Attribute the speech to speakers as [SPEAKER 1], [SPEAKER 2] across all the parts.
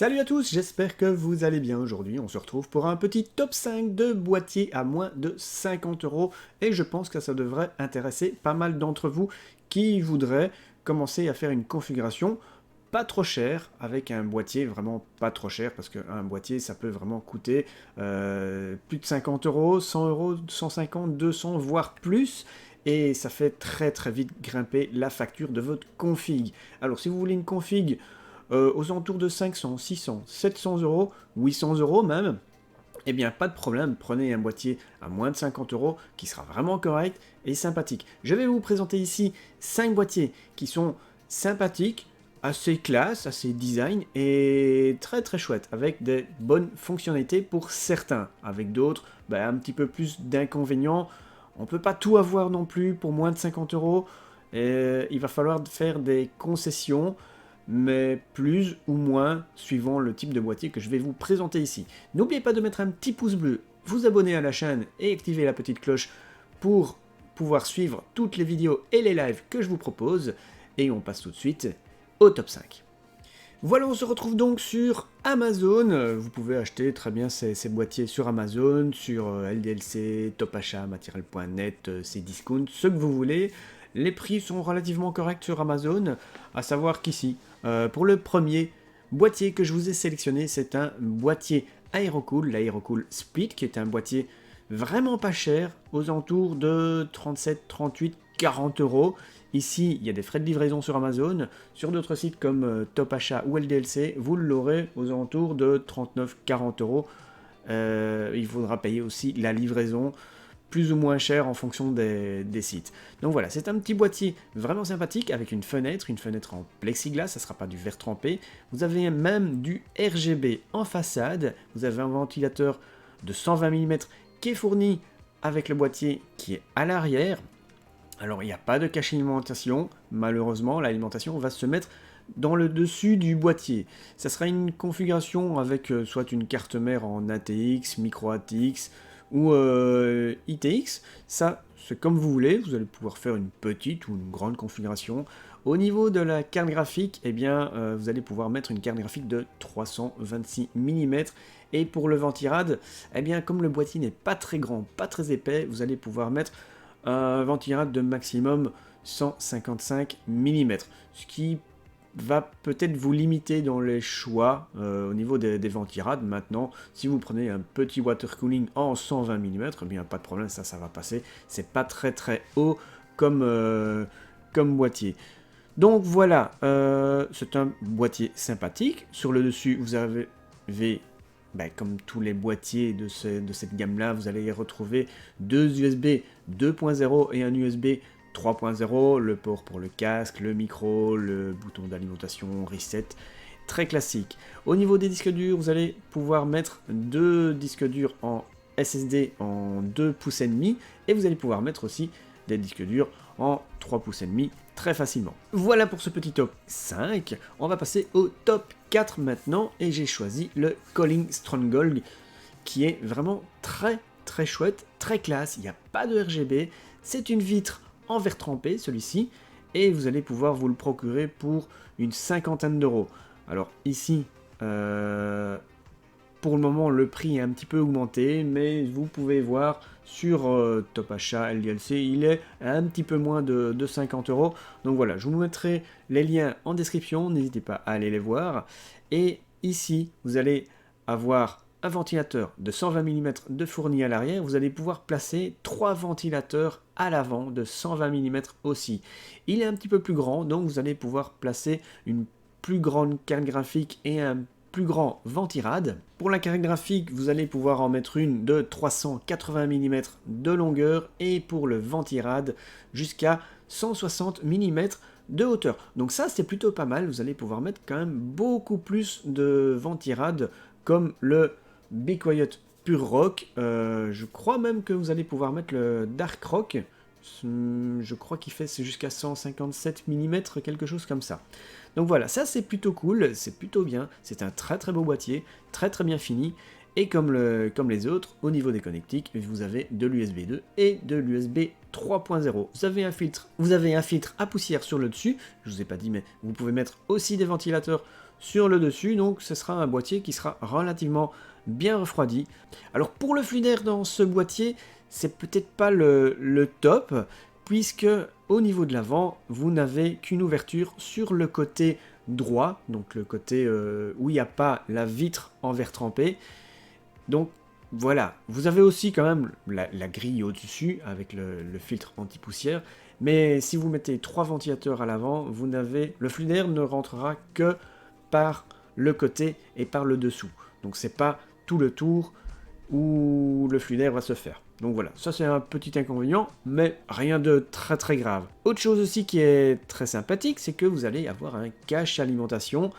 [SPEAKER 1] Salut à tous, j'espère que vous allez bien aujourd'hui. On se retrouve pour un petit top 5 de boîtiers à moins de 50 € et je pense que ça devrait intéresser pas mal d'entre vous qui voudraient commencer à faire une configuration pas trop chère avec un boîtier vraiment pas trop cher parce qu'un boîtier ça peut vraiment coûter plus de 50 €, 100 €, 150, 200 voire plus. Et ça fait très vite grimper la facture de votre config. Alors si vous voulez une config aux alentours de 500, 600, 700 €, 800 € même, eh bien pas de problème, prenez un boîtier à moins de 50 € qui sera vraiment correct et sympathique. Je vais vous présenter ici 5 boîtiers qui sont sympathiques, assez classe, assez design et très chouettes, avec des bonnes fonctionnalités pour certains, avec d'autres un petit peu plus d'inconvénients. On ne peut pas tout avoir non plus pour moins de 50 €, et il va falloir faire des concessions, mais plus ou moins suivant le type de boîtier que je vais vous présenter ici. N'oubliez pas de mettre un petit pouce bleu, vous abonner à la chaîne et activer la petite cloche pour pouvoir suivre toutes les vidéos et les lives que je vous propose. Et on passe tout de suite au top 5. Voilà, on se retrouve donc sur Amazon. Vous pouvez acheter très bien ces boîtiers sur Amazon, sur LDLC, Top Achat, Material.net, Cdiscount, ce que vous voulez. Les prix sont relativement corrects sur Amazon, à savoir qu'ici, pour le premier boîtier que je vous ai sélectionné, c'est un boîtier Aerocool, l'Aerocool Split, qui est un boîtier vraiment pas cher, aux alentours de 37, 38, 40 €. Ici, il y a des frais de livraison sur Amazon. Sur d'autres sites comme Top Achat ou LDLC, vous l'aurez aux alentours de 39, 40 €. Il faudra payer aussi la livraison, plus ou moins cher en fonction des sites. Donc voilà, c'est un petit boîtier vraiment sympathique avec une fenêtre en plexiglas, ça ne sera pas du verre trempé. Vous avez même du RGB en façade, vous avez un ventilateur de 120 mm qui est fourni avec le boîtier qui est à l'arrière. Alors il n'y a pas de cache alimentation, malheureusement l'alimentation va se mettre dans le dessus du boîtier. Ça sera une configuration avec soit une carte mère en ATX, micro ATX ou ITX. Ça c'est comme vous voulez, vous allez pouvoir faire une petite ou une grande configuration. Au niveau de la carte graphique, eh bien, vous allez pouvoir mettre une carte graphique de 326 mm. Et pour le ventirad, eh bien, comme le boîtier n'est pas très grand, pas très épais, vous allez pouvoir mettre un ventirad de maximum 155 mm, ce qui va peut-être vous limiter dans les choix au niveau des ventirades. Maintenant, si vous prenez un petit water cooling en 120 mm, eh bien pas de problème, ça va passer. C'est pas très haut comme boîtier. Donc voilà, c'est un boîtier sympathique. Sur le dessus, vous avez comme tous les boîtiers de cette gamme-là, vous allez y retrouver deux USB 2.0 et un USB 3.0, le port pour le casque, le micro, le bouton d'alimentation, reset, très classique. Au niveau des disques durs, vous allez pouvoir mettre deux disques durs en SSD en 2 pouces et demi, et vous allez pouvoir mettre aussi des disques durs en 3 pouces et demi très facilement. Voilà pour ce petit top 5, on va passer au top 4 maintenant, et j'ai choisi le Colling Stronghold, qui est vraiment très chouette, très classe, il n'y a pas de RGB, c'est une vitre en verre trempé celui-ci, et vous allez pouvoir vous le procurer pour une cinquantaine d'euros. Alors ici, pour le moment, le prix est un petit peu augmenté, mais vous pouvez voir sur Top Achat, LDLC, il est un petit peu moins de 50 €. Donc voilà, je vous mettrai les liens en description, n'hésitez pas à aller les voir. Et ici, vous allez avoir un ventilateur de 120 mm de fourni à l'arrière. Vous allez pouvoir placer 3 ventilateurs à l'avant de 120 mm aussi. Il est un petit peu plus grand, donc vous allez pouvoir placer une plus grande carte graphique et un plus grand ventirad. Pour la carte graphique, vous allez pouvoir en mettre une de 380 mm de longueur, et pour le ventirad jusqu'à 160 mm de hauteur. Donc ça c'est plutôt pas mal, vous allez pouvoir mettre quand même beaucoup plus de ventirad comme le Be Quiet Pure Rock. Je crois même que vous allez pouvoir mettre le Dark Rock. Je crois qu'il fait jusqu'à 157 mm, quelque chose comme ça. Donc voilà, ça c'est plutôt cool, c'est plutôt bien, c'est un très beau boîtier, très bien fini, et comme les autres, au niveau des connectiques, vous avez de l'USB 2 et de l'USB 3.0. Vous avez un filtre à poussière sur le dessus, je vous ai pas dit, mais vous pouvez mettre aussi des ventilateurs sur le dessus, donc ce sera un boîtier qui sera relativement bien refroidi. Alors pour le flux d'air dans ce boîtier, c'est peut-être pas le top, puisque au niveau de l'avant, vous n'avez qu'une ouverture sur le côté droit, donc le côté où il n'y a pas la vitre en verre trempé. Donc voilà, vous avez aussi quand même la grille au-dessus avec le filtre anti-poussière, mais si vous mettez 3 ventilateurs à l'avant, le flux d'air ne rentrera que par le côté et par le dessous. Donc c'est pas tout le tour où le flux d'air va se faire. Donc voilà, ça c'est un petit inconvénient, mais rien de très très grave. Autre chose aussi qui est très sympathique, c'est que vous allez avoir un cache alimentation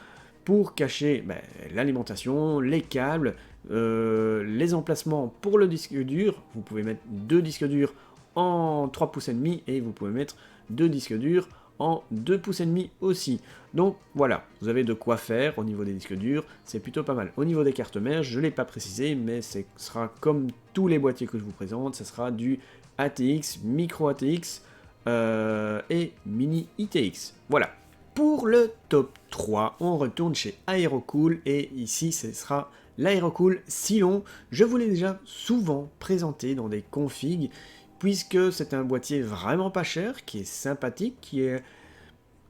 [SPEAKER 1] pour cacher l'alimentation, les câbles, les emplacements pour le disque dur. Vous pouvez mettre 2 disques durs en 3 pouces et demi et vous pouvez mettre 2 disques durs en 2 pouces et demi aussi. Donc voilà, vous avez de quoi faire au niveau des disques durs, c'est plutôt pas mal. Au niveau des cartes mères, je ne l'ai pas précisé, mais ce sera comme tous les boîtiers que je vous présente, ce sera du ATX, micro ATX et mini ITX. Voilà. Pour le top 3, on retourne chez Aerocool et ici ce sera l'Aerocool Silon. Je vous l'ai déjà souvent présenté dans des configs, puisque c'est un boîtier vraiment pas cher, qui est sympathique,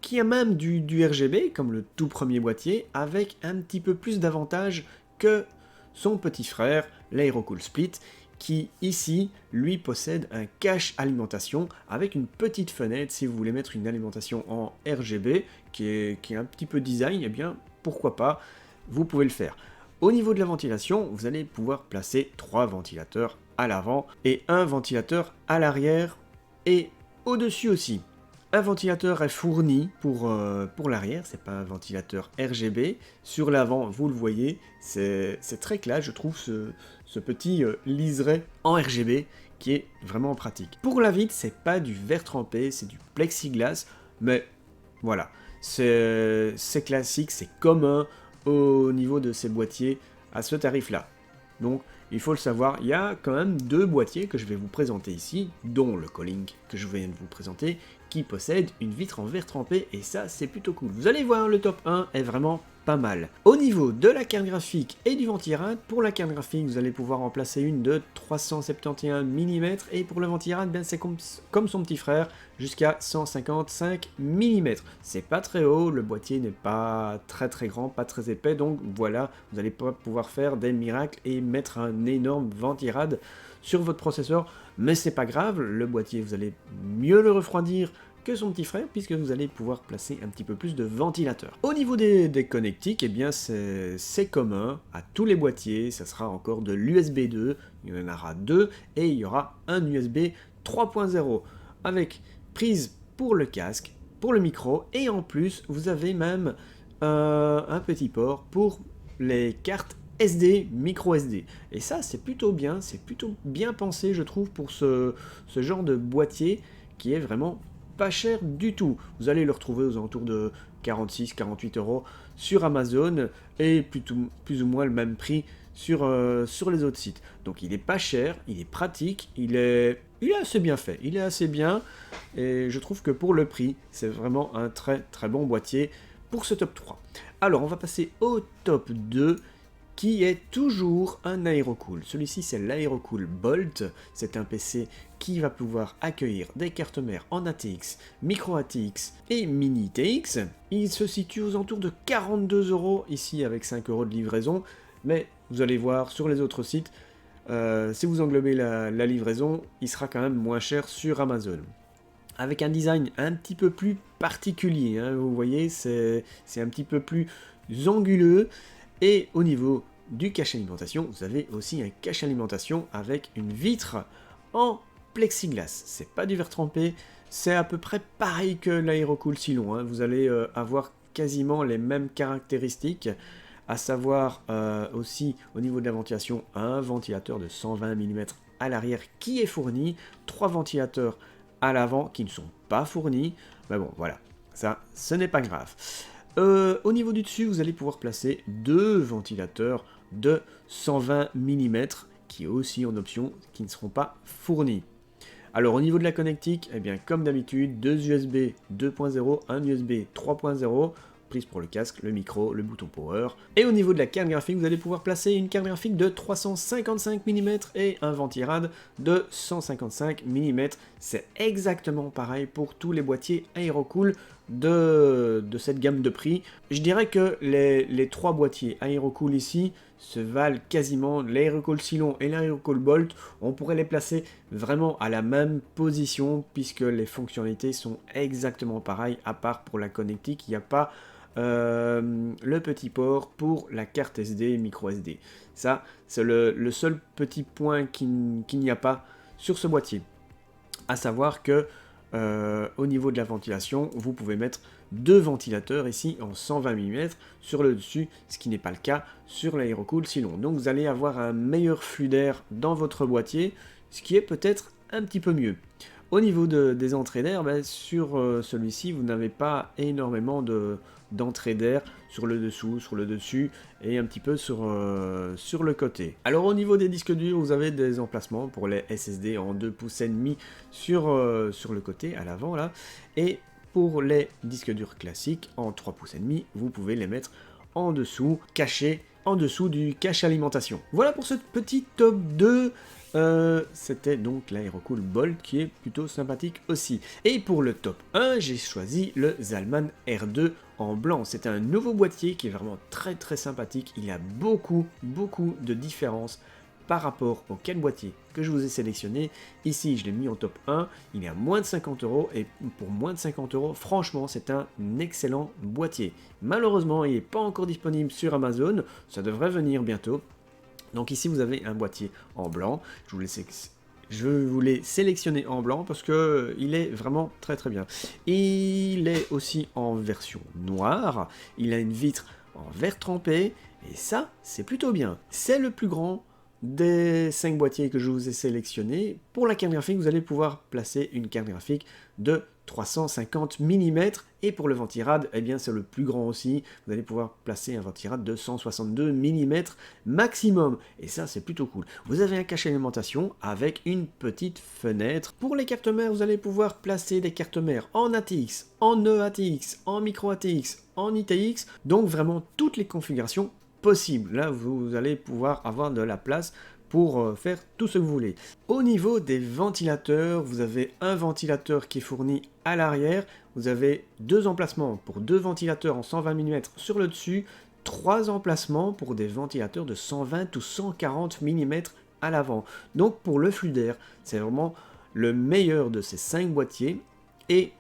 [SPEAKER 1] qui a même du RGB, comme le tout premier boîtier, avec un petit peu plus d'avantages que son petit frère, l'Aerocool Split, qui ici, lui, possède un cache alimentation avec une petite fenêtre. Si vous voulez mettre une alimentation en RGB, qui est un petit peu design, eh bien, pourquoi pas, vous pouvez le faire. Au niveau de la ventilation, vous allez pouvoir placer 3 ventilateurs à l'avant et un ventilateur à l'arrière et au-dessus aussi. Un ventilateur est fourni pour l'arrière, c'est pas un ventilateur RGB. Sur l'avant, vous le voyez, c'est très classe, je trouve, ce petit liseré en RGB qui est vraiment pratique. Pour la vitre, c'est pas du verre trempé, c'est du plexiglas, mais voilà, c'est classique, c'est commun au niveau de ces boîtiers à ce tarif-là. Donc, il faut le savoir, il y a quand même 2 boîtiers que je vais vous présenter ici, dont le Colink que je viens de vous présenter, qui possède une vitre en verre trempé, et ça, c'est plutôt cool. Vous allez voir, le top 1 est vraiment pas mal. Au niveau de la carte graphique et du ventirad, pour la carte graphique, vous allez pouvoir en placer une de 371 mm, et pour le ventirad, ben, c'est comme son petit frère, jusqu'à 155 mm. C'est pas très haut, le boîtier n'est pas très très grand, pas très épais, donc voilà, vous allez pas pouvoir faire des miracles et mettre un énorme ventirad sur votre processeur, mais c'est pas grave, le boîtier, vous allez mieux le refroidir que son petit frère, puisque vous allez pouvoir placer un petit peu plus de ventilateurs. Au niveau des connectiques, eh bien c'est commun à tous les boîtiers, ça sera encore de l'USB 2, il y en aura 2, et il y aura un USB 3.0, avec prise pour le casque, pour le micro, et en plus, vous avez même un petit port pour les cartes SD, micro SD. Et ça, c'est plutôt bien pensé, je trouve, pour ce genre de boîtier qui est vraiment pas cher du tout. Vous allez le retrouver aux alentours de 46-48 € sur Amazon et plus ou moins le même prix sur les autres sites. Donc il est pas cher, il est pratique, il est assez bien fait, il est assez bien et je trouve que pour le prix, c'est vraiment un très très bon boîtier pour ce top 3. Alors on va passer au top 2 qui est toujours un Aerocool. Celui-ci, c'est l'Aerocool Bolt. C'est un PC qui va pouvoir accueillir des cartes mères en ATX, micro ATX et mini TX. Il se situe aux alentours de 42 € ici avec 5 € de livraison. Mais vous allez voir sur les autres sites, si vous englobez la livraison, il sera quand même moins cher sur Amazon. Avec un design un petit peu plus particulier, hein, vous voyez, c'est un petit peu plus anguleux. Et au niveau du cache alimentation, vous avez aussi un cache alimentation avec une vitre en plexiglas. C'est pas du verre trempé, c'est à peu près pareil que l'Aerocool Silon, hein. Vous allez avoir quasiment les mêmes caractéristiques, à savoir aussi au niveau de la ventilation, un ventilateur de 120 mm à l'arrière qui est fourni, 3 ventilateurs à l'avant qui ne sont pas fournis, mais bon voilà, ça ce n'est pas grave. Au niveau du dessus, vous allez pouvoir placer 2 ventilateurs de 120 mm, qui est aussi en option, qui ne seront pas fournis. Alors au niveau de la connectique, eh bien comme d'habitude, 2 USB 2.0, un USB 3.0. prise pour le casque, le micro, le bouton power. Et au niveau de la carte graphique, vous allez pouvoir placer une carte graphique de 355 mm et un ventirad de 155 mm. C'est exactement pareil pour tous les boîtiers Aerocool de cette gamme de prix. Je dirais que les trois boîtiers Aerocool ici se valent quasiment. L'Aerocool Cylon et l'Aerocool Bolt, on pourrait les placer vraiment à la même position puisque les fonctionnalités sont exactement pareilles, à part pour la connectique, il n'y a pas le petit port pour la carte SD, micro SD. Ça, c'est le seul petit point qu'il n'y a pas sur ce boîtier. À savoir que au niveau de la ventilation, vous pouvez mettre deux ventilateurs ici en 120 mm sur le dessus, ce qui n'est pas le cas sur l'Aerocool Cylon. Donc vous allez avoir un meilleur flux d'air dans votre boîtier, ce qui est peut-être un petit peu mieux. Au niveau des entrées d'air, sur celui-ci, vous n'avez pas énormément d'entrées d'air sur le dessous, sur le dessus et un petit peu sur le côté. Alors au niveau des disques durs, vous avez des emplacements pour les SSD en 2,5 pouces sur le côté, à l'avant là, et pour les disques durs classiques en 3,5 pouces, vous pouvez les mettre en dessous, cachés en dessous du cache alimentation. Voilà pour ce petit top 2. C'était donc l'Aerocool Bolt qui est plutôt sympathique aussi. Et pour le top 1, j'ai choisi le Zalman R2 en blanc. C'est un nouveau boîtier qui est vraiment très très sympathique. Il y a beaucoup de différences par rapport aux 4 boîtiers que je vous ai sélectionnés. Ici, je l'ai mis en top 1, il est à moins de 50 €, et pour moins de 50 €, franchement, c'est un excellent boîtier. Malheureusement, il n'est pas encore disponible sur Amazon, ça devrait venir bientôt. Donc ici, vous avez un boîtier en blanc, je vous l'ai sélectionné en blanc parce que il est vraiment très très bien. Il est aussi en version noire, il a une vitre en verre trempé, et ça, c'est plutôt bien. C'est le plus grand des 5 boîtiers que je vous ai sélectionnés. Pour la carte graphique, vous allez pouvoir placer une carte graphique de 350 mm, et pour le ventirad, eh bien c'est le plus grand aussi. Vous allez pouvoir placer un ventirad de 162 mm maximum, et ça c'est plutôt cool. Vous avez un cache alimentation avec une petite fenêtre. Pour les cartes mères, vous allez pouvoir placer des cartes mères en ATX, en EATX, en micro ATX, en ITX, donc vraiment toutes les configurations possible. Là, vous allez pouvoir avoir de la place pour faire tout ce que vous voulez. Au niveau des ventilateurs, vous avez un ventilateur qui est fourni à l'arrière, vous avez deux emplacements pour deux ventilateurs en 120 mm sur le dessus, trois emplacements pour des ventilateurs de 120 ou 140 mm à l'avant. Donc pour le flux d'air, c'est vraiment le meilleur de ces 5 boîtiers. Et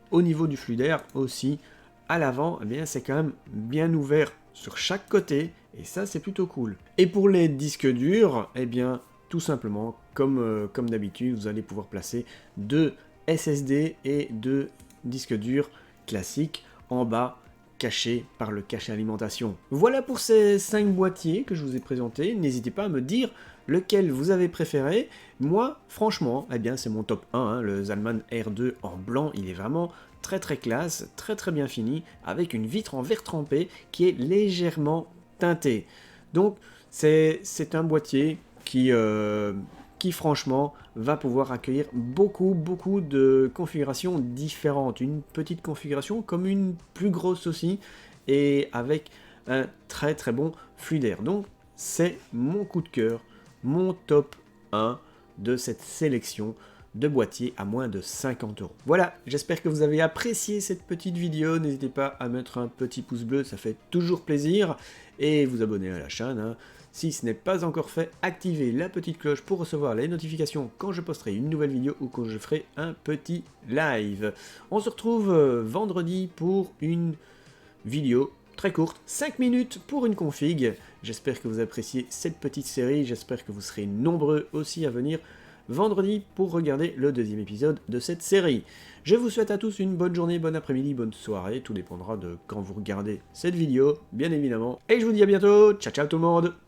[SPEAKER 1] au niveau du flux d'air aussi, à l'avant, eh bien c'est quand même bien ouvert sur chaque côté, et ça c'est plutôt cool. Et pour les disques durs, eh bien tout simplement comme d'habitude, vous allez pouvoir placer deux SSD et deux disques durs classiques en bas, cachés par le cache alimentation. Voilà pour ces 5 boîtiers que je vous ai présentés. N'hésitez pas à me dire lequel vous avez préféré. Moi, franchement, eh bien c'est mon top 1, hein, le Zalman R2 en blanc. Il est vraiment très très classe, très très bien fini, avec une vitre en verre trempé qui est légèrement teintée. Donc c'est un boîtier qui franchement va pouvoir accueillir beaucoup de configurations différentes. Une petite configuration comme une plus grosse aussi, et avec un très très bon flux d'air. Donc c'est mon coup de cœur, mon top 1 de cette sélection de boîtiers à moins de 50 €. Voilà, j'espère que vous avez apprécié cette petite vidéo. N'hésitez pas à mettre un petit pouce bleu, ça fait toujours plaisir, et vous abonner à la chaîne, hein. Si ce n'est pas encore fait, activez la petite cloche pour recevoir les notifications quand je posterai une nouvelle vidéo ou quand je ferai un petit live. On se retrouve vendredi pour une vidéo très courte, 5 minutes pour une config. J'espère que vous appréciez cette petite série, j'espère que vous serez nombreux aussi à venir vendredi pour regarder le deuxième épisode de cette série. Je vous souhaite à tous une bonne journée, bon après-midi, bonne soirée, tout dépendra de quand vous regardez cette vidéo, bien évidemment. Et je vous dis à bientôt, ciao ciao tout le monde!